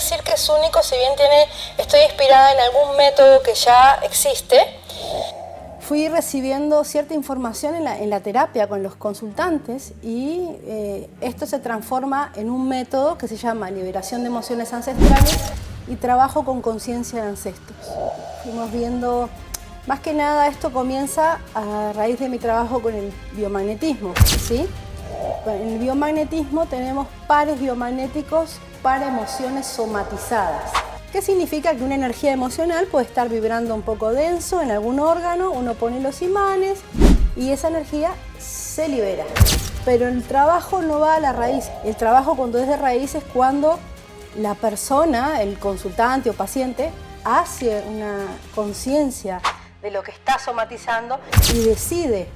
decir que es único, si bien estoy inspirada en algún método que ya existe. Fui recibiendo cierta información en la terapia con los consultantes y esto se transforma en un método que se llama liberación de emociones ancestrales y trabajo con conciencia de ancestros. Fuimos viendo, más que nada esto comienza a raíz de mi trabajo con el biomagnetismo, ¿sí? En el biomagnetismo tenemos pares biomagnéticos para emociones somatizadas. ¿Qué significa? Que una energía emocional puede estar vibrando un poco denso en algún órgano, uno pone los imanes y esa energía se libera. Pero el trabajo no va a la raíz. El trabajo cuando es de raíz es cuando la persona, el consultante o paciente, hace una conciencia de lo que está somatizando y decide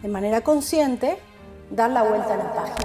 de manera consciente dar la vuelta a la página.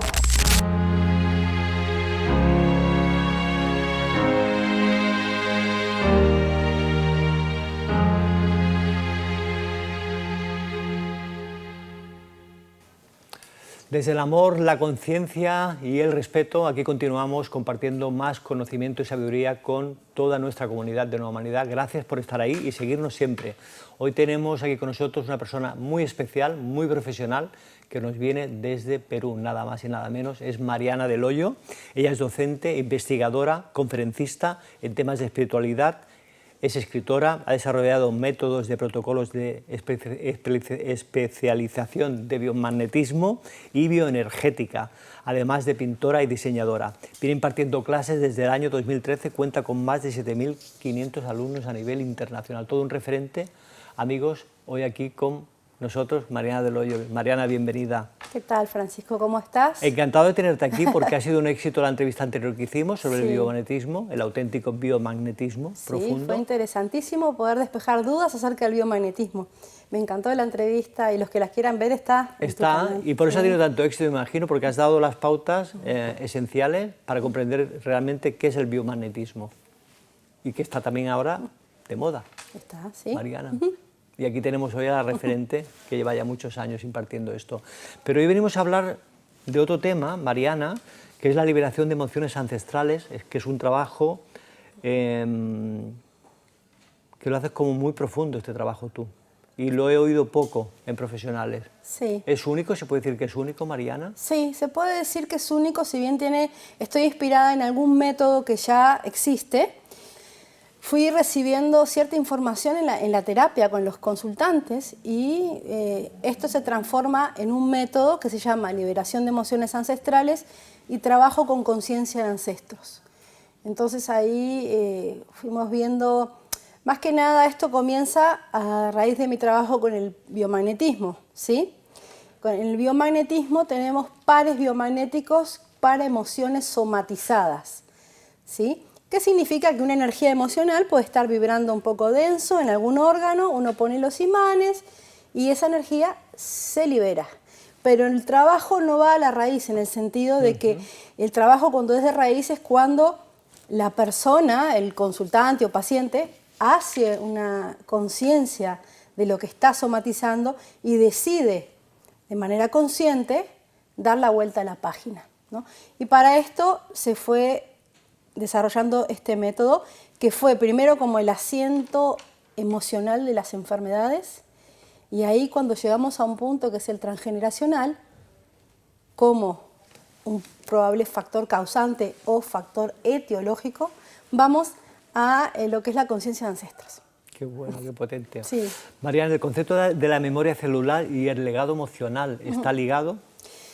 Desde el amor, la conciencia y el respeto, aquí continuamos compartiendo más conocimiento y sabiduría con toda nuestra comunidad de Nueva Humanidad. Gracias por estar ahí y seguirnos siempre. Hoy tenemos aquí con nosotros una persona muy especial, muy profesional, que nos viene desde Perú, nada más y nada menos. Es Mariana del Hoyo. Ella es docente, investigadora, conferencista en temas de espiritualidad. Es escritora, ha desarrollado métodos de protocolos de especialización de biomagnetismo y bioenergética, además de pintora y diseñadora. Viene impartiendo clases desde el año 2013, cuenta con más de 7.500 alumnos a nivel internacional. Todo un referente. Amigos, hoy aquí con nosotros, Mariana del Hoyo. Mariana, bienvenida. ¿Qué tal, Francisco? ¿Cómo estás? Encantado de tenerte aquí porque ha sido un éxito la entrevista anterior que hicimos sobre el biomagnetismo, el auténtico biomagnetismo profundo. Sí, fue interesantísimo poder despejar dudas acerca del biomagnetismo. Me encantó la entrevista y los que las quieran ver está y por eso ha tenido tanto éxito, me imagino, porque has dado las pautas esenciales para comprender realmente qué es el biomagnetismo y que está también ahora de moda. Está, sí. Mariana. Y aquí tenemos hoy a la referente que lleva ya muchos años impartiendo esto. Pero hoy venimos a hablar de otro tema, Mariana, que es la liberación de emociones ancestrales, que es un trabajo que lo haces como muy profundo, este trabajo tú. Y lo he oído poco en profesionales. Sí. ¿Es único? ¿Se puede decir que es único, Mariana? Sí, se puede decir que es único, si bien estoy inspirada en algún método que ya existe. Fui recibiendo cierta información en la terapia con los consultantes y esto se transforma en un método que se llama liberación de emociones ancestrales y trabajo con conciencia de ancestros. Entonces ahí fuimos viendo, más que nada esto comienza a raíz de mi trabajo con el biomagnetismo, ¿sí? Con el biomagnetismo tenemos pares biomagnéticos para emociones somatizadas, ¿sí? ¿Qué significa? Que una energía emocional puede estar vibrando un poco denso en algún órgano, uno pone los imanes y esa energía se libera. Pero el trabajo no va a la raíz, en el sentido de que el trabajo cuando es de raíz es cuando la persona, el consultante o paciente, hace una conciencia de lo que está somatizando y decide de manera consciente dar la vuelta a la página, ¿no? Y para esto se fue desarrollando este método, que fue primero como el asiento emocional de las enfermedades, y ahí cuando llegamos a un punto que es el transgeneracional, como un probable factor causante o factor etiológico, vamos a lo que es la conciencia de ancestros. Qué bueno, qué potente. Sí. Mariana, ¿el concepto de la memoria celular y el legado emocional está ligado?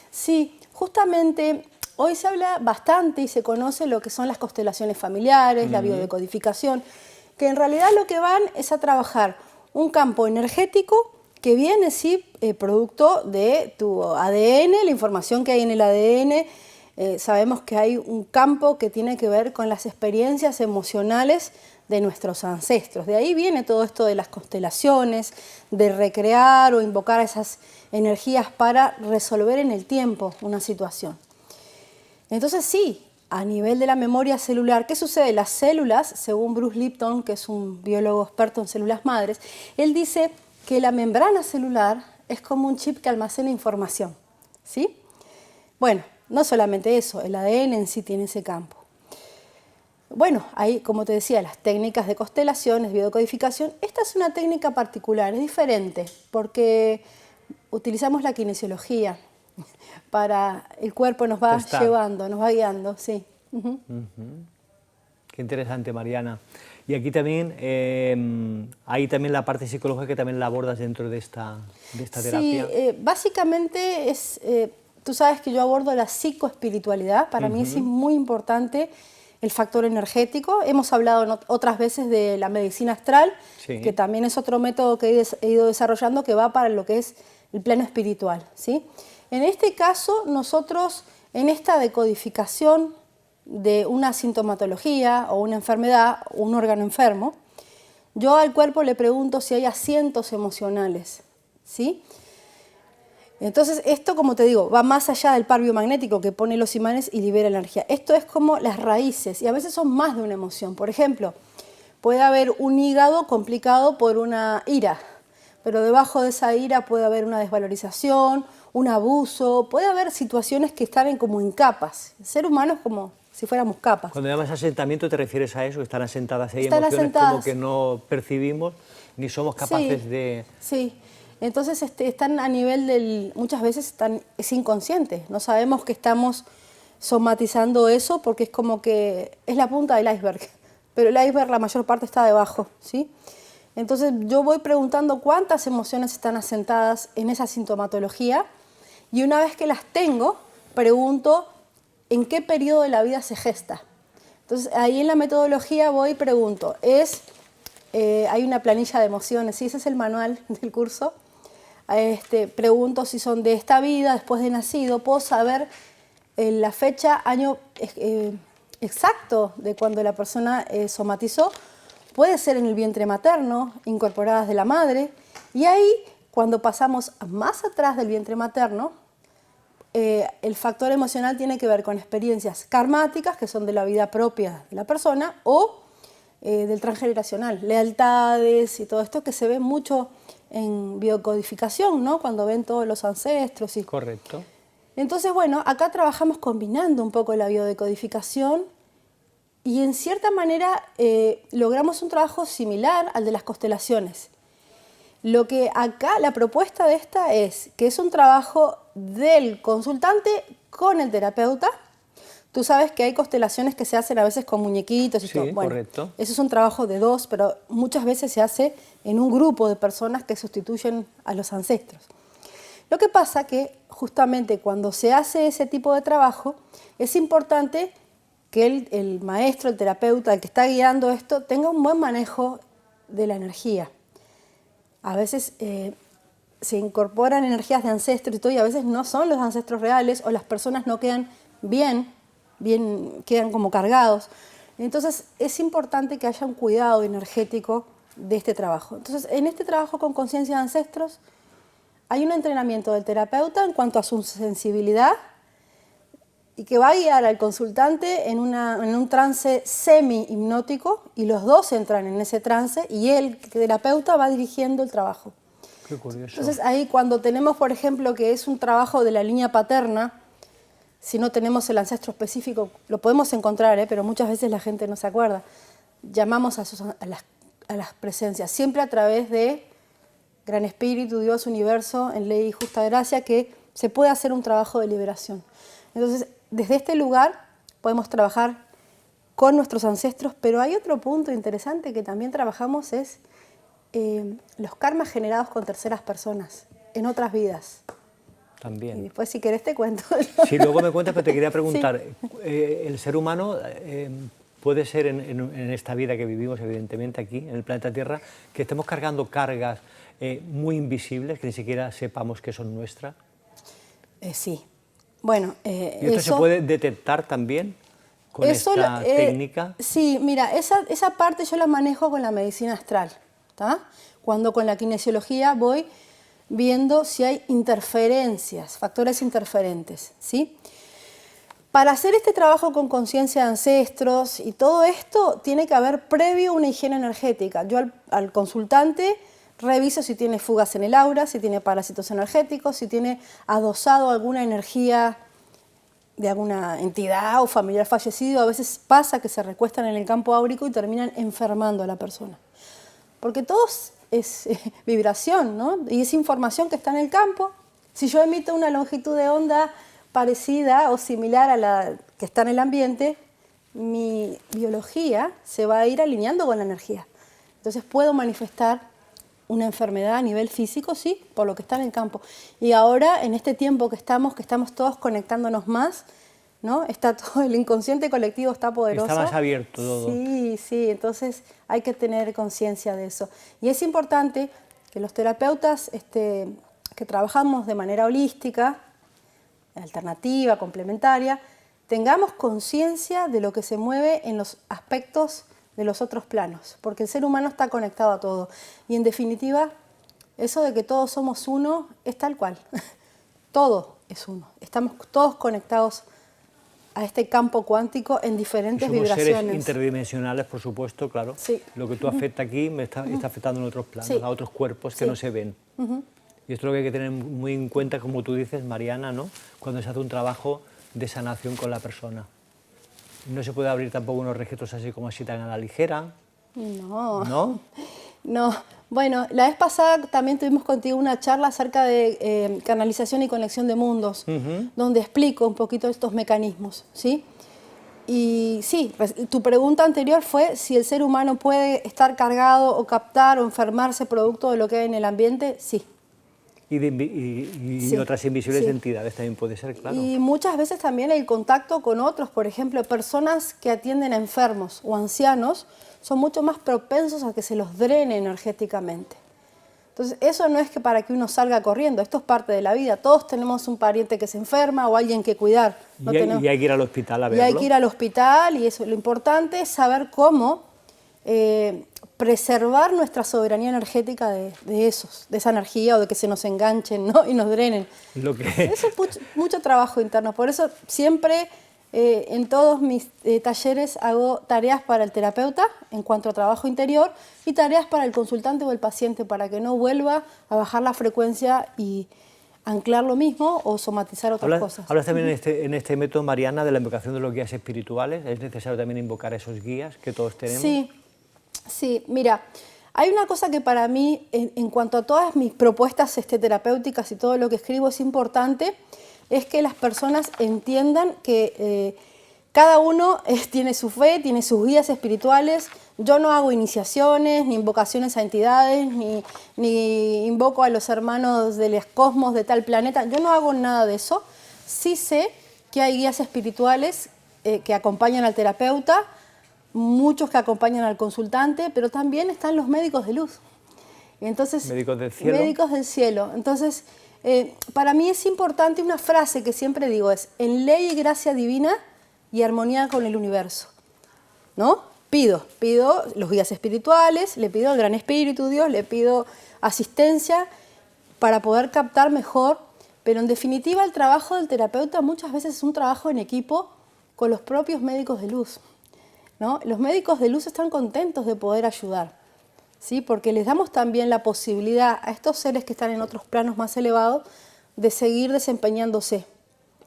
Sí, justamente hoy se habla bastante y se conoce lo que son las constelaciones familiares, la biodecodificación, que en realidad lo que van es a trabajar un campo energético que viene, sí, producto de tu ADN, la información que hay en el ADN. Sabemos que hay un campo que tiene que ver con las experiencias emocionales de nuestros ancestros. De ahí viene todo esto de las constelaciones, de recrear o invocar esas energías para resolver en el tiempo una situación. Entonces sí, a nivel de la memoria celular, ¿qué sucede? Las células, según Bruce Lipton, que es un biólogo experto en células madres, él dice que la membrana celular es como un chip que almacena información, ¿sí? Bueno, no solamente eso, el ADN en sí tiene ese campo. bueno, hay, como te decía, las técnicas de constelaciones, biodecodificación. Esta es una técnica particular, es diferente, porque utilizamos la kinesiología para el cuerpo, nos va llevando, nos va guiando, sí. Qué interesante, Mariana. Y aquí también hay también la parte psicológica que también la abordas dentro de esta terapia. Sí, básicamente es, tú sabes que yo abordo la psicoespiritualidad, para mí es muy importante el factor energético. Hemos hablado otras veces de la medicina astral, sí, que también es otro método que he ido desarrollando que va para lo que es el plano espiritual, ¿sí? En este caso, nosotros en esta decodificación de una sintomatología o una enfermedad o un órgano enfermo, yo al cuerpo le pregunto si hay asientos emocionales, ¿sí? Entonces esto, como te digo, va más allá del par biomagnético que pone los imanes y libera energía. Esto es como las raíces y a veces son más de una emoción. Por ejemplo, puede haber un hígado complicado por una ira, pero debajo de esa ira puede haber una desvalorización, un abuso, puede haber situaciones que están como en capas. El ser humano es como si fuéramos capas. Cuando llamas asentamiento te refieres a eso, están asentadas ahí están emociones asentadas. como que no percibimos ni somos capaces de... Sí, entonces están a nivel del... Muchas veces es inconsciente, no sabemos que estamos somatizando eso porque es como que es la punta del iceberg, pero el iceberg la mayor parte está debajo, ¿sí? Entonces yo voy preguntando cuántas emociones están asentadas en esa sintomatología y una vez que las tengo, pregunto en qué periodo de la vida se gesta. Entonces ahí en la metodología voy y pregunto, hay una planilla de emociones, ¿sí? Ese es el manual del curso. Pregunto si son de esta vida, después de nacido, puedo saber la fecha, año exacto de cuando la persona somatizó. Puede ser en el vientre materno, incorporadas de la madre, y ahí, cuando pasamos más atrás del vientre materno, el factor emocional tiene que ver con experiencias karmáticas, que son de la vida propia de la persona, o del transgeneracional, lealtades y todo esto que se ve mucho en biocodificación, ¿no? Cuando ven todos los ancestros. Correcto. Entonces, bueno, acá trabajamos combinando un poco la biodecodificación y en cierta manera logramos un trabajo similar al de las constelaciones. Lo que acá, la propuesta de esta es que es un trabajo del consultante con el terapeuta. Tú sabes que hay constelaciones que se hacen a veces con muñequitos y sí, todo. Bueno, correcto. Eso es un trabajo de dos, pero muchas veces se hace en un grupo de personas que sustituyen a los ancestros. Lo que pasa que justamente cuando se hace ese tipo de trabajo es importante que el maestro, el terapeuta, el que está guiando esto, tenga un buen manejo de la energía. A veces se incorporan energías de ancestros y todo, y a veces no son los ancestros reales o las personas no quedan bien, quedan como cargados. Entonces es importante que haya un cuidado energético de este trabajo. Entonces en este trabajo con conciencia de ancestros hay un entrenamiento del terapeuta en cuanto a su sensibilidad y que va a guiar al consultante en un trance semi-hipnótico y los dos entran en ese trance y el terapeuta va dirigiendo el trabajo. Qué curioso. Entonces ahí cuando tenemos, por ejemplo, que es un trabajo de la línea paterna, si no tenemos el ancestro específico, lo podemos encontrar, pero muchas veces la gente no se acuerda. Llamamos a las presencias, siempre a través de Gran Espíritu, Dios, Universo, en ley y justa gracia, que se puede hacer un trabajo de liberación. Entonces, desde este lugar podemos trabajar con nuestros ancestros, pero hay otro punto interesante que también trabajamos, es los karmas generados con terceras personas, en otras vidas. También. Y después, si querés, te cuento. Sí, luego me cuentas, pero te quería preguntar, Sí. ¿el ser humano puede ser en esta vida que vivimos, evidentemente, aquí, en el planeta Tierra, que estemos cargando cargas muy invisibles, que ni siquiera sepamos que son nuestras? Sí. Bueno, ¿Y esto se puede detectar también con esta técnica? Sí, mira, esa parte yo la manejo con la medicina astral, ¿tá? Cuando con la kinesiología voy viendo si hay interferencias, factores interferentes, ¿sí? Para hacer este trabajo con conciencia de ancestros y todo esto, tiene que haber previo una higiene energética. Yo al consultante reviso si tiene fugas en el aura, si tiene parásitos energéticos, si tiene adosado alguna energía de alguna entidad o familiar fallecido, a veces pasa que se recuestan en el campo áurico y terminan enfermando a la persona. Porque todo es vibración, ¿no? Y es información que está en el campo. Si yo emito una longitud de onda parecida o similar a la que está en el ambiente, mi biología se va a ir alineando con la energía. Entonces puedo manifestar una enfermedad a nivel físico, sí, por lo que está en el campo. Y ahora, en este tiempo que estamos todos conectándonos más, ¿no? Está todo, el inconsciente colectivo está poderoso. Está más abierto todo. Sí, sí, entonces hay que tener conciencia de eso. Y es importante que los terapeutas que trabajamos de manera holística, alternativa, complementaria, tengamos conciencia de lo que se mueve en los aspectos de los otros planos, porque el ser humano está conectado a todo. Y en definitiva, eso de que todos somos uno es tal cual. Todo es uno. Estamos todos conectados a este campo cuántico en diferentes vibraciones. Seres interdimensionales, por supuesto, claro. Sí. Lo que tú afecta aquí me está afectando en otros planos, Sí. a otros cuerpos que no se ven. Y esto es lo que hay que tener muy en cuenta, como tú dices, Mariana, ¿no? Cuando se hace un trabajo de sanación con la persona. No se puede abrir tampoco unos registros así como así tan a la ligera. No. ¿No? No. Bueno, la vez pasada también tuvimos contigo una charla acerca de canalización y conexión de mundos, donde explico un poquito estos mecanismos, ¿sí? Y sí, tu pregunta anterior fue si el ser humano puede estar cargado o captar o enfermarse producto de lo que hay en el ambiente. Sí. Y Sí, otras invisibles sí. entidades también puede ser, claro. Y muchas veces también el contacto con otros, por ejemplo, personas que atienden a enfermos o ancianos, son mucho más propensos a que se los drene energéticamente. Entonces, eso no es que para que uno salga corriendo, esto es parte de la vida. Todos tenemos un pariente que se enferma o alguien que cuidar. Y hay que ir al hospital a verlo. Y hay que ir al hospital y eso. Lo importante es saber cómo preservar nuestra soberanía energética de esa energía o de que se nos enganchen, ¿no? Y nos drenen. Eso es mucho trabajo interno. Por eso siempre en todos mis talleres hago tareas para el terapeuta en cuanto a trabajo interior y tareas para el consultante o el paciente para que no vuelva a bajar la frecuencia y anclar lo mismo o somatizar otras cosas. Hablas también en este método, Mariana, de la invocación de los guías espirituales. ¿Es necesario también invocar a esos guías que todos tenemos? Sí. Sí, mira, hay una cosa que para mí, en cuanto a todas mis propuestas terapéuticas y todo lo que escribo es importante, es que las personas entiendan que cada uno tiene su fe, tiene sus guías espirituales. Yo no hago iniciaciones, ni invocaciones a entidades, ni invoco a los hermanos del cosmos de tal planeta. Yo no hago nada de eso. Sí sé que hay guías espirituales que acompañan al terapeuta, muchos que acompañan al consultante, pero también están los médicos de luz. Entonces, médicos del cielo. Médicos del cielo. Entonces, para mí es importante una frase que siempre digo, es en ley y gracia divina y armonía con el universo, ¿no? Pido los guías espirituales, le pido al Gran Espíritu Dios, le pido asistencia para poder captar mejor, pero en definitiva el trabajo del terapeuta muchas veces es un trabajo en equipo con los propios médicos de luz, ¿no? Los médicos de luz están contentos de poder ayudar, ¿sí? Porque les damos también la posibilidad a estos seres que están en otros planos más elevados de seguir desempeñándose.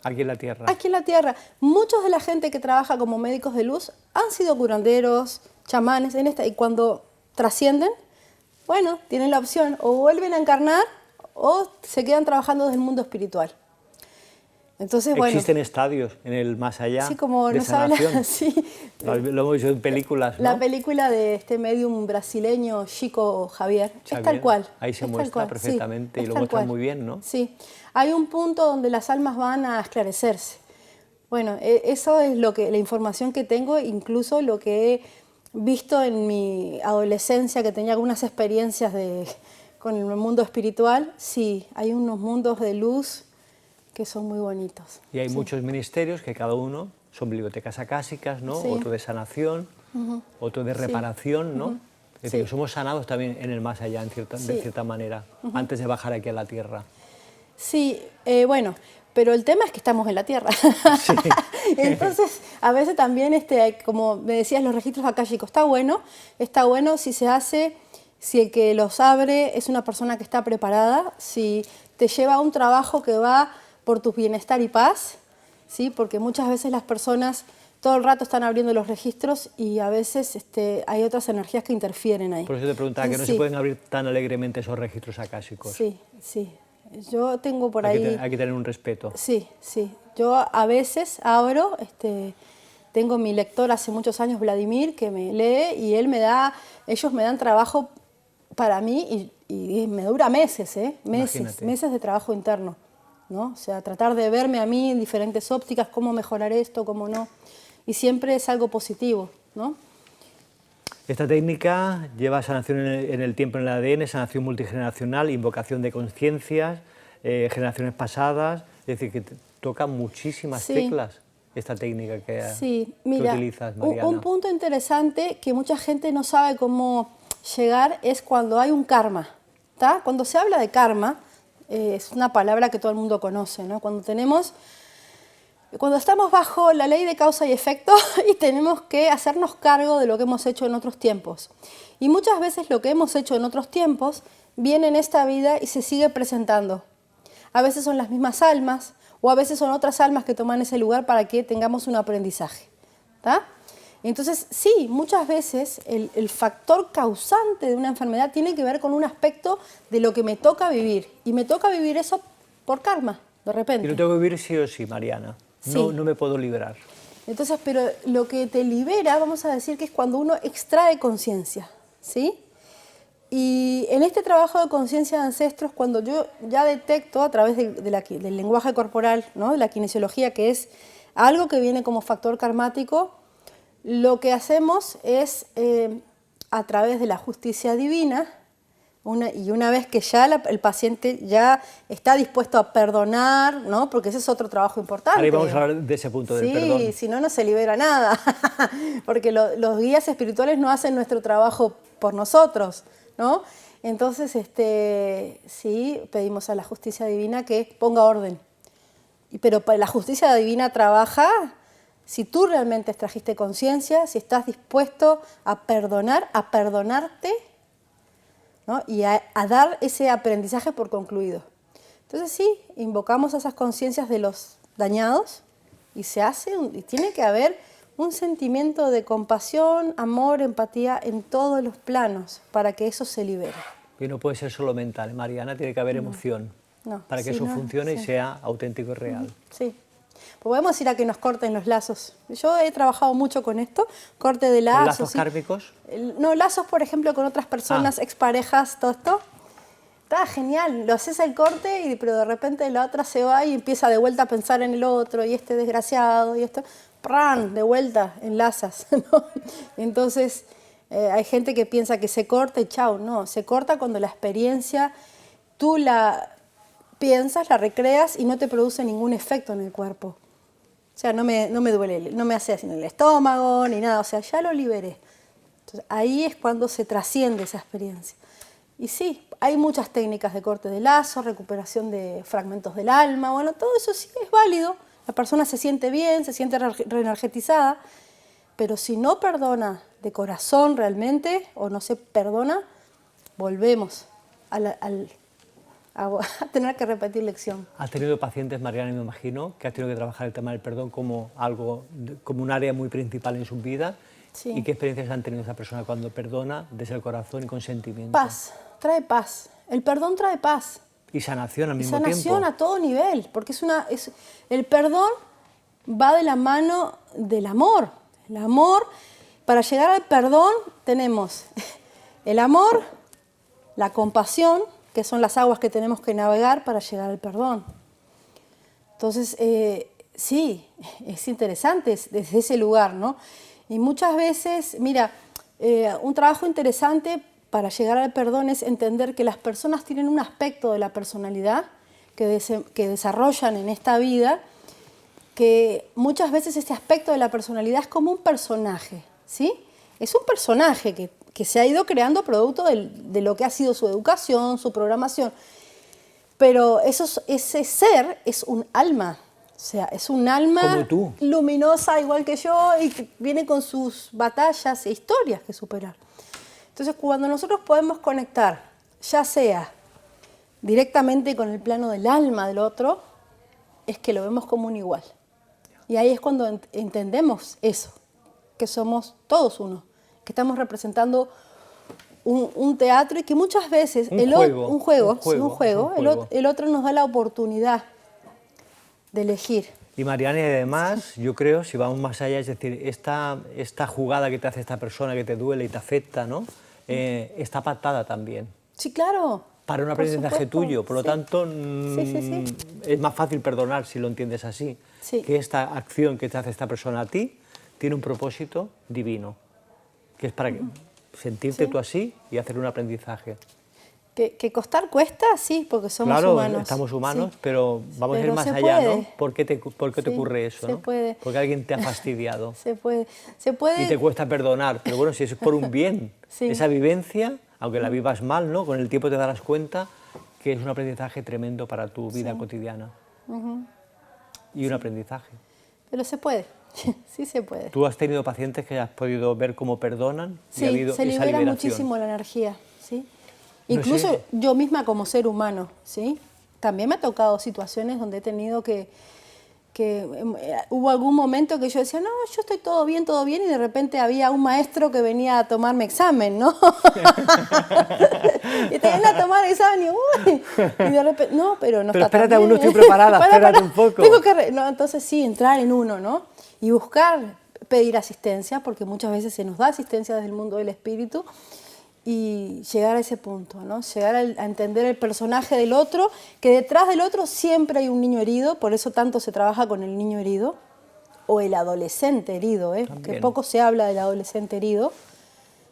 Aquí en la Tierra. Aquí en la Tierra. Muchos de la gente que trabaja como médicos de luz han sido curanderos, chamanes, y cuando trascienden, bueno, tienen la opción, o vuelven a encarnar o se quedan trabajando desde el mundo espiritual. Entonces, existen estadios en el más allá, sí, como de nos sanación. habla, sí. Lo hemos visto en películas, ¿no? La película de este medium brasileño, Chico Javier, es tal cual. Ahí se es muestra perfectamente, sí, y lo muestra muy bien, ¿no? Sí, hay un punto donde las almas van a esclarecerse. Bueno, eso es la información que tengo, incluso lo que he visto en mi adolescencia, que tenía algunas experiencias con el mundo espiritual. Sí, hay unos mundos de luz que son muy bonitos. Y hay muchos ministerios que cada uno son bibliotecas acásicas, ¿no? Sí. Otro de sanación, otro de reparación, ¿no? Es decir, somos sanados también en el más allá, de cierta manera, antes de bajar aquí a la Tierra. Sí, bueno, pero el tema es que estamos en la Tierra. Sí. Entonces, a veces también, como me decías, los registros akáshicos, está bueno si se hace, si el que los abre es una persona que está preparada, si te lleva a un trabajo que va por tu bienestar y paz, ¿sí? Porque muchas veces las personas todo el rato están abriendo los registros y a veces hay otras energías que interfieren ahí. Por eso te preguntaba, que no se pueden abrir tan alegremente esos registros acásicos. Sí, sí. Yo tengo por ahí... Hay que tener un respeto. Sí, sí. Yo a veces abro, tengo mi lector hace muchos años, Vladimir, que me lee y ellos me dan trabajo para mí y me dura meses, meses de trabajo interno, ¿no? O sea, tratar de verme a mí en diferentes ópticas, cómo mejorar esto, cómo no. Y siempre es algo positivo, ¿no? Esta técnica lleva sanación en el tiempo en el ADN, sanación multigeneracional, invocación de conciencias, generaciones pasadas, es decir, que toca muchísimas teclas esta técnica que utilizas, Mariana. Un punto interesante que mucha gente no sabe cómo llegar es cuando hay un karma, ¿tá? Cuando se habla de karma, es una palabra que todo el mundo conoce, ¿no? Cuando estamos bajo la ley de causa y efecto y tenemos que hacernos cargo de lo que hemos hecho en otros tiempos. Y muchas veces lo que hemos hecho en otros tiempos viene en esta vida y se sigue presentando. A veces son las mismas almas o a veces son otras almas que toman ese lugar para que tengamos un aprendizaje, ¿tá? Entonces, sí, muchas veces el factor causante de una enfermedad tiene que ver con un aspecto de lo que me toca vivir. Y me toca vivir eso por karma, de repente. Y lo tengo que vivir sí o sí, Mariana. No, no me puedo liberar. Entonces, pero lo que te libera, vamos a decir, que es cuando uno extrae conciencia, ¿sí? Y en este trabajo de conciencia de ancestros, cuando yo ya detecto a través del lenguaje corporal, ¿no? De la kinesiología, que es algo que viene como factor karmático, lo que hacemos es, a través de la justicia divina, una vez que ya el paciente ya está dispuesto a perdonar, ¿no? Porque ese es otro trabajo importante. Ahora vamos a hablar de ese punto del perdón. Sí, si no, no se libera nada, porque los guías espirituales no hacen nuestro trabajo por nosotros, ¿no? Entonces, sí, pedimos a la justicia divina que ponga orden. Pero la justicia divina trabaja si tú realmente trajiste conciencia, si estás dispuesto a perdonar, a perdonarte, ¿no? Y a dar ese aprendizaje por concluido. Entonces sí, invocamos a esas conciencias de los dañados y y tiene que haber un sentimiento de compasión, amor, empatía en todos los planos para que eso se libere. Y no puede ser solo mental, Mariana, tiene que haber emoción para que eso funcione y sea auténtico y real. Sí. Podemos ir a que nos corten los lazos. Yo he trabajado mucho con esto, corte de lazos. ¿Lazos kármicos? No, lazos, por ejemplo, con otras personas, exparejas, todo esto. Está genial, lo haces el corte, pero de repente la otra se va y empieza de vuelta a pensar en el otro, y este desgraciado, y esto, ¡pran!, de vuelta, enlazas, ¿no? Entonces, hay gente que piensa que se corta y chau, no, se corta cuando la experiencia, tú la piensas, la recreas y no te produce ningún efecto en el cuerpo. O sea, no me duele, no me hace así en el estómago ni nada, o sea, ya lo liberé. Entonces, ahí es cuando se trasciende esa experiencia. Y sí, hay muchas técnicas de corte de lazo, recuperación de fragmentos del alma, bueno, todo eso sí es válido. La persona se siente bien, se siente reenergetizada, pero si no perdona de corazón realmente, o no se perdona, volvemos a tener que repetir lección. Has tenido pacientes, Mariana, me imagino, que has tenido que trabajar el tema del perdón como un área muy principal en su vida. Sí. ¿Y qué experiencias han tenido esa persona cuando perdona desde el corazón y con sentimiento? Paz, trae paz. El perdón trae paz. Y sanación al mismo tiempo. Sanación a todo nivel, porque el perdón va de la mano del amor. El amor, para llegar al perdón tenemos el amor, la compasión, que son las aguas que tenemos que navegar para llegar al perdón. Entonces, sí, es interesante desde ese lugar, ¿no? Y muchas veces, mira, un trabajo interesante para llegar al perdón es entender que las personas tienen un aspecto de la personalidad que desarrollan en esta vida, que muchas veces este aspecto de la personalidad es como un personaje, ¿sí? Es un personaje que se ha ido creando producto de lo que ha sido su educación, su programación, pero ese ser es un alma. O sea, es un alma luminosa igual que yo y que viene con sus batallas e historias que superar. Entonces, cuando nosotros podemos conectar, ya sea directamente con el plano del alma del otro, es que lo vemos como un igual. Y ahí es cuando entendemos eso, que somos todos uno, que estamos representando un teatro y que muchas veces el otro nos da la oportunidad de elegir. Y Mariana, y además, yo creo, si vamos más allá, es decir, esta jugada que te hace esta persona que te duele y te afecta, ¿no? Está pactada también. Sí, claro. Para un aprendizaje tuyo, por lo tanto, sí. es más fácil perdonar si lo entiendes así, que esta acción que te hace esta persona a ti tiene un propósito divino, que es para sentirte tú así y hacer un aprendizaje. Que costar cuesta, sí, porque somos humanos. Claro, estamos humanos, pero vamos a ir más allá, puede. ¿no? ¿Por qué te ocurre eso? Se puede. Porque alguien te ha fastidiado. Se puede. Y te cuesta perdonar, pero bueno, si es por un bien, esa vivencia, aunque la vivas mal, ¿no? Con el tiempo te darás cuenta que es un aprendizaje tremendo para tu vida cotidiana. Y un aprendizaje. Pero se puede, sí se puede. ¿Tú has tenido pacientes que has podido ver cómo perdonan? Sí, y ha habido se esa libera liberación? muchísimo la energía, ¿sí? No Incluso sé. yo misma como ser humano, ¿sí? También me ha tocado situaciones donde he tenido que hubo algún momento que yo decía, no, yo estoy todo bien, y de repente había un maestro que venía a tomarme examen, ¿no? Y te viene a tomar examen y de repente, no, pero no pero está tan espérate, aún no bien. estoy preparada, espérate un poco. Tengo que no, entonces sí, entrar en uno, ¿no? Y buscar, pedir asistencia, porque muchas veces se nos da asistencia desde el mundo del espíritu, y llegar a ese punto, ¿no? Llegar a entender el personaje del otro, que detrás del otro siempre hay un niño herido, por eso tanto se trabaja con el niño herido, o el adolescente herido, que poco se habla del adolescente herido.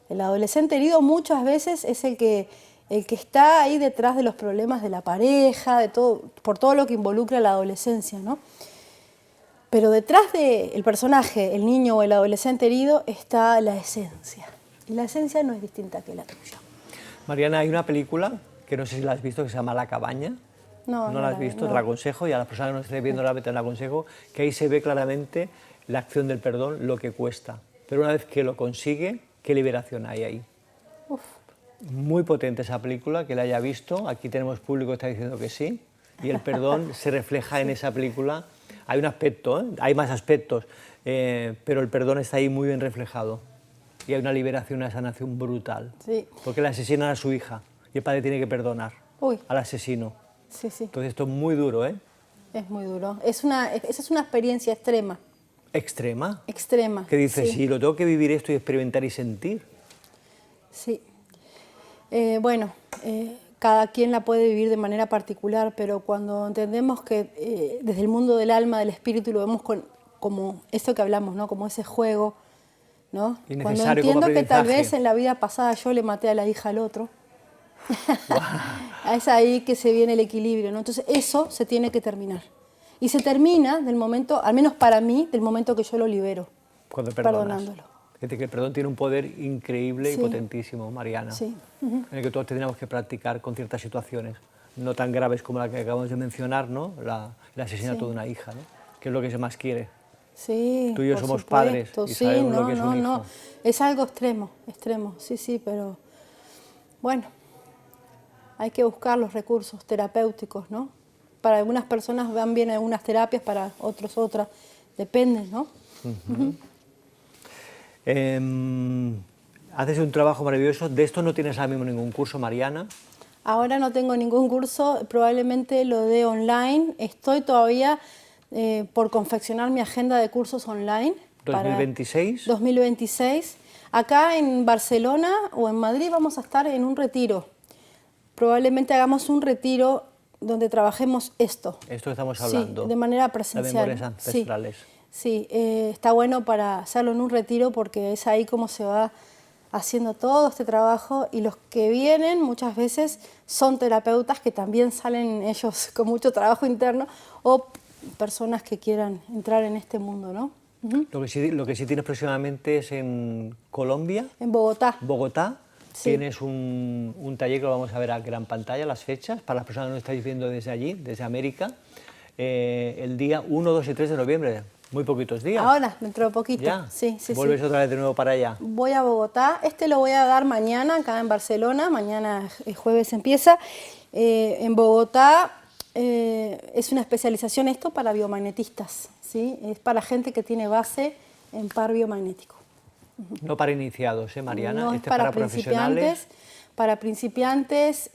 El adolescente herido muchas veces es el que está ahí detrás de los problemas de la pareja, de todo, por todo lo que involucra la adolescencia, ¿no? Pero detrás del personaje, el niño o el adolescente herido, está la esencia. Y la esencia no es distinta que la tuya. Mariana, hay una película, que no sé si la has visto, que se llama La cabaña. No la has visto, te la aconsejo, y a las personas que no estén viendo la te la aconsejo, que ahí se ve claramente la acción del perdón, lo que cuesta. Pero una vez que lo consigue, qué liberación hay ahí. Uf. Muy potente esa película, que la haya visto. Aquí tenemos público que está diciendo que sí. Y el perdón se refleja en esa película. Hay un aspecto, hay más aspectos, pero el perdón está ahí muy bien reflejado. Y hay una liberación, una sanación brutal. Sí. Porque le asesinan a su hija y el padre tiene que perdonar al asesino. Sí, sí. Entonces esto es muy duro, ¿eh? Es muy duro. Esa es una experiencia extrema. ¿Extrema? Extrema. Que dices, sí, lo tengo que vivir esto y experimentar y sentir. Sí. Cada quien la puede vivir de manera particular, pero cuando entendemos que desde el mundo del alma, del espíritu, lo vemos como esto que hablamos, ¿no? Como ese juego, ¿no? Cuando entiendo que tal vez en la vida pasada yo le maté a la hija al otro, es ahí que se viene el equilibrio, ¿no? Entonces eso se tiene que terminar. Y se termina del momento, al menos para mí, del momento que yo lo libero. Cuando perdonas. Perdonándolo. Fíjate que el perdón tiene un poder increíble y potentísimo, Mariana, en el que todos tendríamos que practicar con ciertas situaciones, no tan graves como la que acabamos de mencionar, ¿no? El asesinato de una hija, ¿no? Que es lo que se más quiere. Sí, tú y yo somos padres y sabemos lo que es un hijo. Es algo extremo, sí, pero bueno, hay que buscar los recursos terapéuticos, ¿no? Para algunas personas van bien algunas terapias, para otros otras, depende, ¿no? Haces un trabajo maravilloso. ¿De esto no tienes ahora mismo ningún curso, Mariana? Ahora no tengo ningún curso, probablemente lo dé online. Estoy todavía por confeccionar mi agenda de cursos online. ¿2026? 2026. Acá en Barcelona o en Madrid vamos a estar en un retiro. Probablemente hagamos un retiro donde trabajemos esto. Esto que estamos hablando. Sí, de manera presencial. Memorias ancestrales. Sí, está bueno para hacerlo en un retiro porque es ahí como se va haciendo todo este trabajo, y los que vienen muchas veces son terapeutas que también salen ellos con mucho trabajo interno, o personas que quieran entrar en este mundo, ¿no? Lo que sí tienes próximamente es en Colombia. En Bogotá. Bogotá. Sí. Tienes un taller que lo vamos a ver a gran pantalla, las fechas, para las personas que nos estáis viendo desde allí, desde América, el día 1, 2 y 3 de noviembre. Muy poquitos días. Ahora, dentro de poquito. ¿Ya? Sí. ¿Vuelves otra vez de nuevo para allá? Voy a Bogotá. Lo voy a dar mañana, acá en Barcelona. Mañana, el jueves, empieza. En Bogotá es una especialización esto para biomagnetistas, ¿sí? Es para gente que tiene base en par biomagnético. No para iniciados, Mariana. No, Este es para profesionales. Para principiantes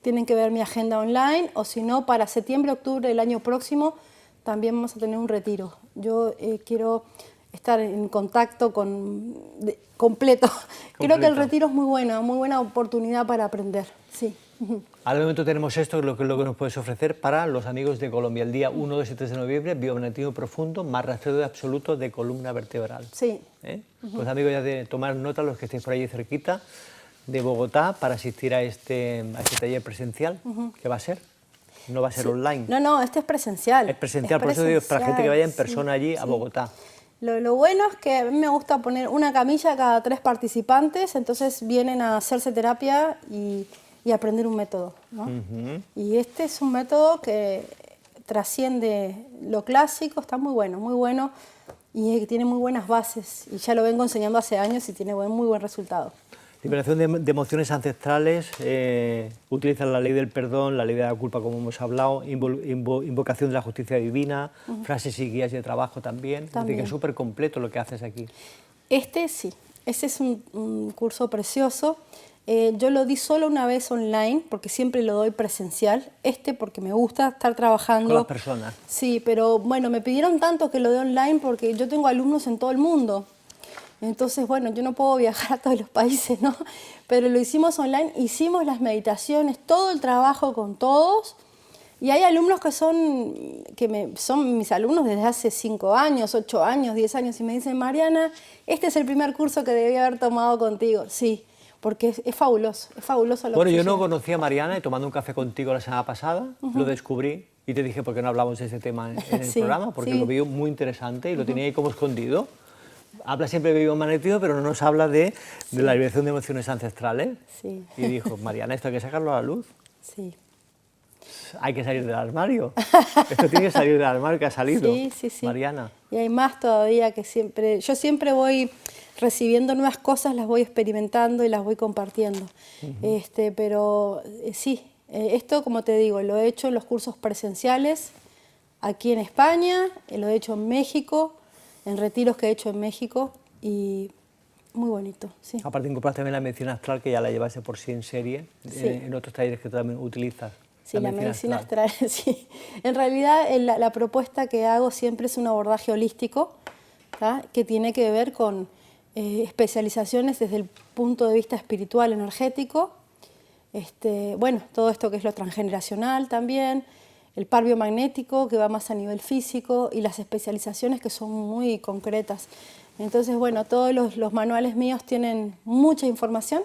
tienen que ver mi agenda online, o si no, para septiembre, octubre del año próximo también vamos a tener un retiro. Yo quiero estar en contacto completo. Creo que el retiro es muy buena oportunidad para aprender. Sí. Al momento tenemos esto, lo que nos puedes ofrecer para los amigos de Colombia. El día 1, 2 y 3 de noviembre, biomagnetismo profundo, más rastreo absoluto de columna vertebral. Sí. Pues amigos, ya de tomar nota, los que estéis por allí cerquita de Bogotá, para asistir a este taller presencial, que va a ser. No va a ser online. No, este es presencial. Es presencial, por eso digo, para gente que vaya en persona allí a Bogotá. Lo bueno es que a mí me gusta poner una camilla cada 3 participantes, entonces vienen a hacerse terapia y aprender un método, ¿no? Y este es un método que trasciende lo clásico, está muy bueno y tiene muy buenas bases, y ya lo vengo enseñando hace años y tiene muy buen resultado. Liberación de emociones ancestrales, utilizan la ley del perdón, la ley de la culpa, como hemos hablado, invocación de la justicia divina, frases y guías de trabajo también. Es decir, que es súper completo lo que haces aquí. Sí, ese es un curso precioso. Yo lo di solo una vez online, porque siempre lo doy presencial. Porque me gusta estar trabajando. Con las personas. Sí, pero bueno, me pidieron tanto que lo dé online porque yo tengo alumnos en todo el mundo. Entonces, bueno, yo no puedo viajar a todos los países, ¿no? Pero lo hicimos online, hicimos las meditaciones, todo el trabajo con todos. Y hay alumnos que son mis alumnos desde hace 5 años, 8 años, 10 años, y me dicen, Mariana, este es el primer curso que debí haber tomado contigo. Sí, porque es fabuloso lo que Bueno, yo no conocía a Mariana y tomando un café contigo la semana pasada, lo descubrí y te dije, ¿por qué no hablamos de ese tema en el programa? Porque lo vi muy interesante y lo tenía ahí como escondido. Habla siempre de biomagnetismo, pero no nos habla de la liberación de emociones ancestrales. Sí. Y dijo, Mariana, esto hay que sacarlo a la luz. Sí. Hay que salir del armario. Esto tiene que salir del armario que ha salido, sí. Mariana. Y hay más todavía que yo siempre voy recibiendo nuevas cosas, las voy experimentando y las voy compartiendo. Pero sí, esto, como te digo, lo he hecho en los cursos presenciales aquí en España, lo he hecho en México, en retiros que he hecho en México, y muy bonito, sí. Aparte incorporas también la medicina astral, que ya la llevas por sí en serie, en otros talleres que tú también utilizas. Sí, la medicina astral, sí. En realidad la propuesta que hago siempre es un abordaje holístico, ¿tá? Que tiene que ver con especializaciones desde el punto de vista espiritual, energético, bueno, todo esto que es lo transgeneracional también, el par biomagnético, que va más a nivel físico, y las especializaciones que son muy concretas. Entonces, bueno, todos los manuales míos tienen mucha información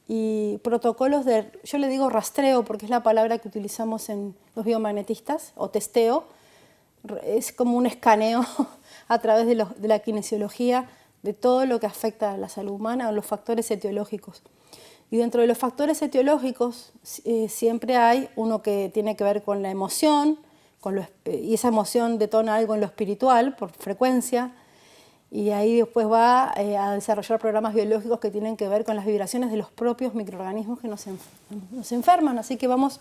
y protocolos yo le digo rastreo porque es la palabra que utilizamos en los biomagnetistas, o testeo. Es como un escaneo a través de la kinesiología de todo lo que afecta a la salud humana, o los factores etiológicos. Y dentro de los factores etiológicos siempre hay uno que tiene que ver con la emoción, y esa emoción detona algo en lo espiritual por frecuencia, y ahí después va a desarrollar programas biológicos que tienen que ver con las vibraciones de los propios microorganismos que nos enferman. Así que vamos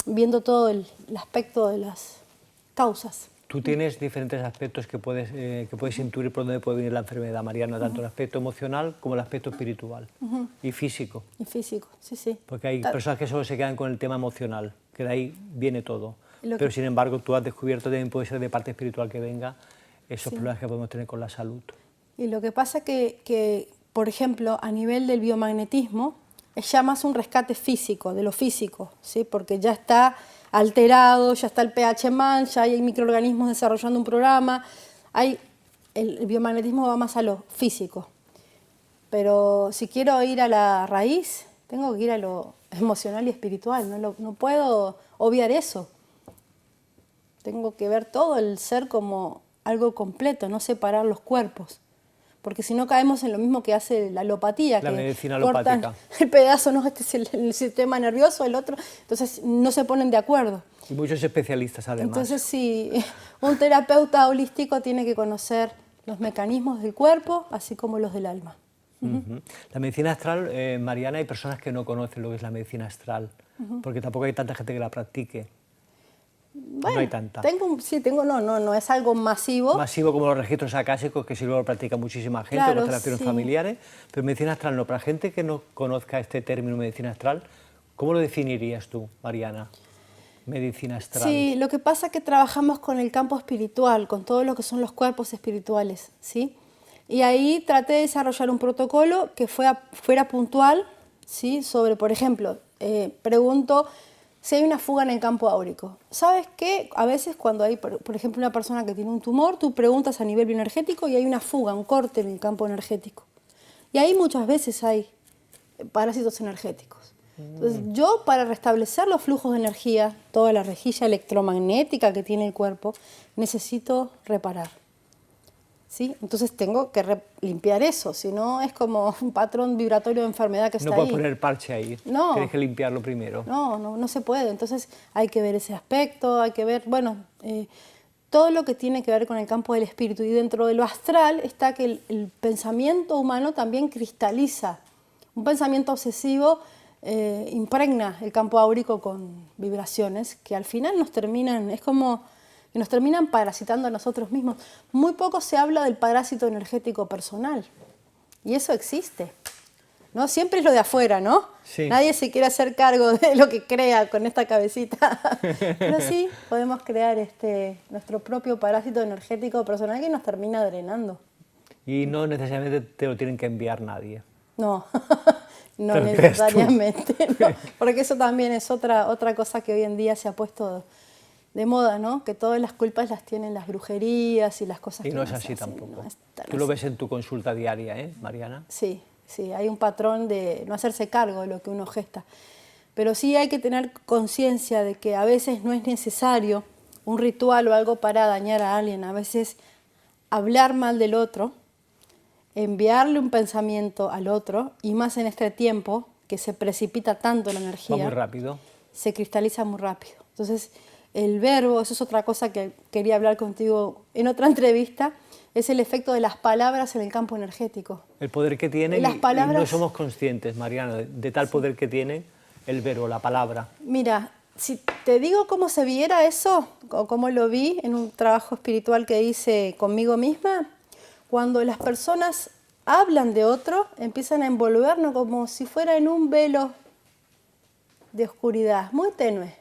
viendo todo el aspecto de las causas. Tú tienes diferentes aspectos que puedes intuir por dónde puede venir la enfermedad, Mariana, tanto el aspecto emocional como el aspecto espiritual y físico. Y físico, sí. Porque hay personas que solo se quedan con el tema emocional, que de ahí viene todo. Pero sin embargo, tú has descubierto que también puede ser de parte espiritual que venga esos problemas que podemos tener con la salud. Y lo que pasa que, por ejemplo, a nivel del biomagnetismo, es ya más un rescate físico, de lo físico, ¿sí? Porque ya está alterado, ya está el pH mal, ya hay microorganismos desarrollando un programa. El biomagnetismo va más a lo físico. Pero si quiero ir a la raíz, tengo que ir a lo emocional y espiritual. No puedo obviar eso. Tengo que ver todo el ser como algo completo, no separar los cuerpos. Porque si no caemos en lo mismo que hace la alopatía, la que medicina cortan alopática. El pedazo, no, este es el sistema nervioso, el otro, entonces no se ponen de acuerdo. Y muchos especialistas además. Entonces sí, un terapeuta holístico tiene que conocer los mecanismos del cuerpo, así como los del alma. Ujú. La medicina astral, Mariana, hay personas que no conocen lo que es la medicina astral, porque tampoco hay tanta gente que la practique. Bueno, No hay tanta. No es algo masivo. Masivo como los registros acásicos, que sí lo practica muchísima gente, Claro, constelaciones sí. familiares, pero medicina astral no. Para gente que no conozca este término medicina astral, ¿cómo lo definirías tú, Mariana? Medicina astral. Sí, lo que pasa es que trabajamos con el campo espiritual, con todo lo que son los cuerpos espirituales, ¿sí? Y ahí traté de desarrollar un protocolo que fuera puntual, ¿sí? Sobre, por ejemplo, pregunto si hay una fuga en el campo áurico. ¿Sabes qué? A veces cuando hay, por ejemplo, una persona que tiene un tumor, tú preguntas a nivel bioenergético y hay una fuga, un corte en el campo energético. Y ahí muchas veces hay parásitos energéticos. Entonces, yo para restablecer los flujos de energía, toda la rejilla electromagnética que tiene el cuerpo, necesito reparar. ¿Sí? Entonces tengo que limpiar eso, si no es como un patrón vibratorio de enfermedad que está ahí. No puedes poner parche ahí, No. tienes que limpiarlo primero. No se puede. Entonces hay que ver ese aspecto, hay que ver, bueno, todo lo que tiene que ver con el campo del espíritu. Y dentro de lo astral está que el pensamiento humano también cristaliza. Un pensamiento obsesivo impregna el campo áurico con vibraciones que al final nos terminan, es como que nos terminan parasitando a nosotros mismos. Muy poco se habla del parásito energético personal, y eso existe, ¿no? Siempre es lo de afuera, ¿no? Sí. Nadie se quiere hacer cargo de lo que crea con esta cabecita, pero sí podemos crear nuestro propio parásito energético personal que nos termina drenando. Y no necesariamente te lo tienen que enviar nadie. No, no Pero necesariamente, no, porque eso también es otra cosa que hoy en día se ha puesto de moda, ¿no? Que todas las culpas las tienen las brujerías y las cosas Y que no es nos así hacen, tampoco. no es tan Tú lo así. ves en tu consulta diaria, ¿eh, Mariana? Sí, hay un patrón de no hacerse cargo de lo que uno gesta. Pero sí hay que tener conciencia de que a veces no es necesario un ritual o algo para dañar a alguien. A veces hablar mal del otro, enviarle un pensamiento al otro, y más en este tiempo que se precipita tanto la energía. Va muy rápido. Se cristaliza muy rápido. Entonces, el verbo, eso es otra cosa que quería hablar contigo en otra entrevista, es el efecto de las palabras en el campo energético. El poder que tiene Las y palabras, no somos conscientes, Mariana, de tal poder que tiene el verbo, la palabra. Mira, si te digo cómo se viera eso, o cómo lo vi en un trabajo espiritual que hice conmigo misma, cuando las personas hablan de otro, empiezan a envolvernos como si fuera en un velo de oscuridad, muy tenue.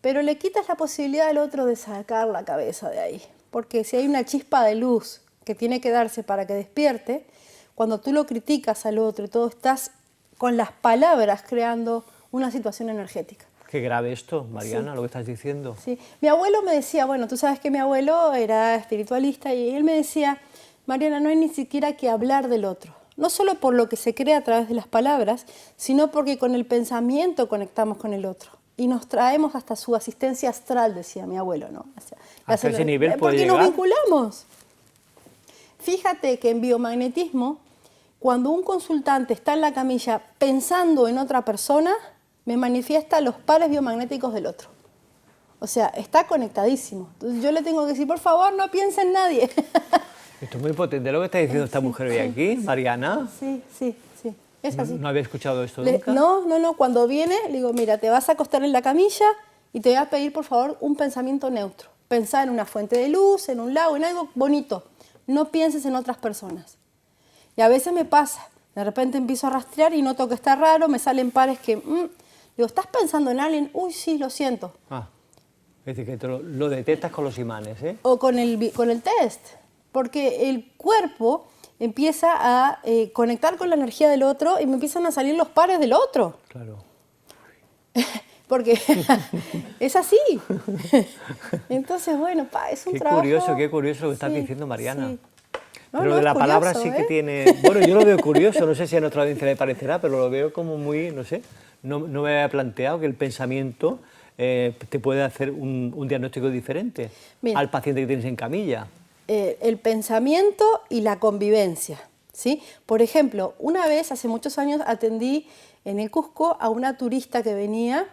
Pero le quitas la posibilidad al otro de sacar la cabeza de ahí. Porque si hay una chispa de luz que tiene que darse para que despierte, cuando tú lo criticas al otro y todo, estás con las palabras creando una situación energética. Qué grave esto, Mariana, Sí. lo que estás diciendo. Sí. Mi abuelo me decía, bueno, tú sabes que mi abuelo era espiritualista y él me decía, Mariana, no hay ni siquiera que hablar del otro. No solo por lo que se crea a través de las palabras, sino porque con el pensamiento conectamos con el otro. Y nos traemos hasta su asistencia astral, decía mi abuelo, ¿no? O sea, ¿Hasta ese nivel puede porque llegar? nos vinculamos. Fíjate que en biomagnetismo, cuando un consultante está en la camilla pensando en otra persona, me manifiesta los pares biomagnéticos del otro. O sea, está conectadísimo. Entonces yo le tengo que decir, por favor, no piense en nadie. Esto es muy potente lo que está diciendo esta mujer hoy aquí, Mariana. Sí. Es así. No había escuchado esto nunca. No. Cuando viene, le digo, mira, te vas a acostar en la camilla y te voy a pedir, por favor, un pensamiento neutro. Pensá en una fuente de luz, en un lago, en algo bonito. No pienses en otras personas. Y a veces me pasa. De repente empiezo a rastrear y noto que está raro, me salen pares que... digo, ¿estás pensando en alguien? Uy, sí, lo siento. Es decir, que te lo detectas con los imanes, ¿eh? O con el test. Porque el cuerpo empieza a conectar con la energía del otro y me empiezan a salir los pares del otro. Claro. Porque es así. Entonces, bueno, es un trabajo... Qué curioso lo que estás diciendo, Mariana. Sí. Pero de la palabra sí que tiene... Bueno, yo lo veo curioso, no sé si a nuestra audiencia le parecerá, pero lo veo como muy, no sé, no me había planteado que el pensamiento te puede hacer un diagnóstico diferente. Mira, al paciente que tienes en camilla. El pensamiento y la convivencia, ¿sí? Por ejemplo, una vez, hace muchos años, atendí en el Cusco a una turista que venía,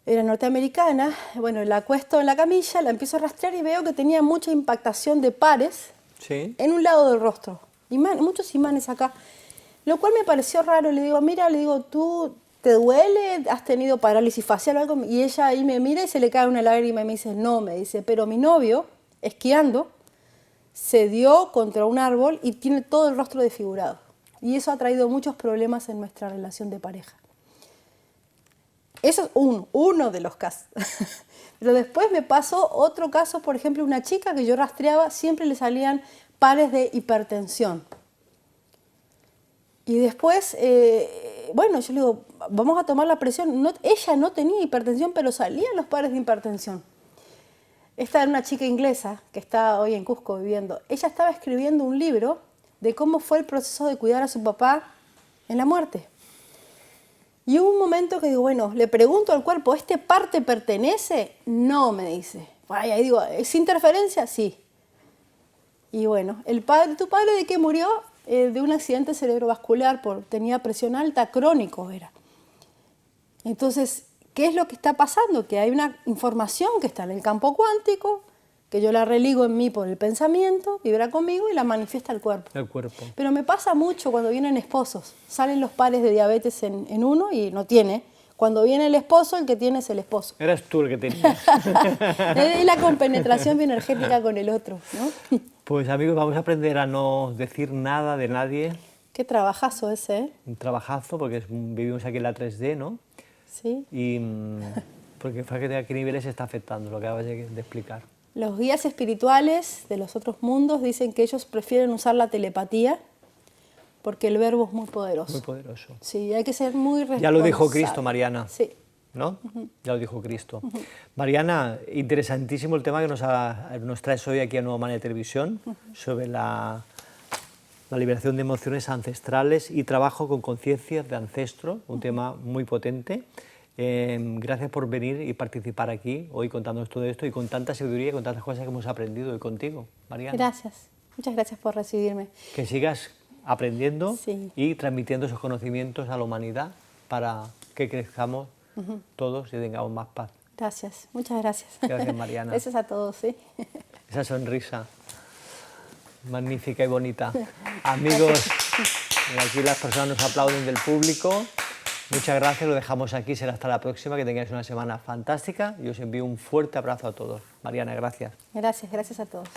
era norteamericana, bueno, la acuesto en la camilla, la empiezo a rastrear y veo que tenía mucha impactación de pares en un lado del rostro. muchos imanes acá. Lo cual me pareció raro, le digo, mira, le digo, ¿tú te duele? ¿Has tenido parálisis facial o algo? Y ella ahí me mira y se le cae una lágrima y me dice, no, me dice, pero mi novio, esquiando, se dio contra un árbol y tiene todo el rostro desfigurado. Y eso ha traído muchos problemas en nuestra relación de pareja. Eso es uno de los casos. Pero después me pasó otro caso, por ejemplo, una chica que yo rastreaba, siempre le salían pares de hipertensión. Y después, bueno, yo le digo, vamos a tomar la presión. No, ella no tenía hipertensión, pero salían los pares de hipertensión. Esta era una chica inglesa que está hoy en Cusco viviendo. Ella estaba escribiendo un libro de cómo fue el proceso de cuidar a su papá en la muerte. Y hubo un momento que digo, bueno, le pregunto al cuerpo, ¿este par te pertenece? No, me dice. Ay, ahí digo, ¿es interferencia? Sí. Y bueno, ¿tu padre de qué murió? De un accidente cerebrovascular, tenía presión alta, crónico era. Entonces, ¿qué es lo que está pasando? Que hay una información que está en el campo cuántico, que yo la religo en mí por el pensamiento, vibra conmigo y la manifiesta el cuerpo. El cuerpo. Pero me pasa mucho cuando vienen esposos. Salen los pares de diabetes en uno y no tiene. Cuando viene el esposo, el que tiene es el esposo. Eras tú el que tenías. Es la compenetración bioenergética con el otro, ¿no? Pues amigos, vamos a aprender a no decir nada de nadie. Qué trabajazo ese, ¿eh? Un trabajazo, porque vivimos aquí en la 3D, ¿no? Sí. Y porque fíjate a qué niveles está afectando lo que acabas de explicar. Los guías espirituales de los otros mundos dicen que ellos prefieren usar la telepatía porque el verbo es muy poderoso. Muy poderoso. Sí, hay que ser muy responsable. Ya lo dijo Cristo, Mariana. Sí. ¿No? Ya lo dijo Cristo. Mariana, interesantísimo el tema que nos traes hoy aquí a Nueva Manera de Televisión sobre la liberación de emociones ancestrales y trabajo con conciencias de ancestro, un tema muy potente. Gracias por venir y participar aquí hoy contándonos todo esto y con tanta sabiduría y con tantas cosas que hemos aprendido hoy contigo, Mariana. Gracias. Muchas gracias por recibirme. Que sigas aprendiendo Sí. y transmitiendo esos conocimientos a la humanidad para que crezcamos todos y tengamos más paz. Gracias, muchas gracias. Gracias, Mariana. Gracias a todos, sí. Esa sonrisa magnífica y bonita. Amigos, aquí las personas nos aplauden del público. Muchas gracias, lo dejamos aquí, será hasta la próxima, que tengáis una semana fantástica y os envío un fuerte abrazo a todos. Mariana, gracias. Gracias, gracias a todos.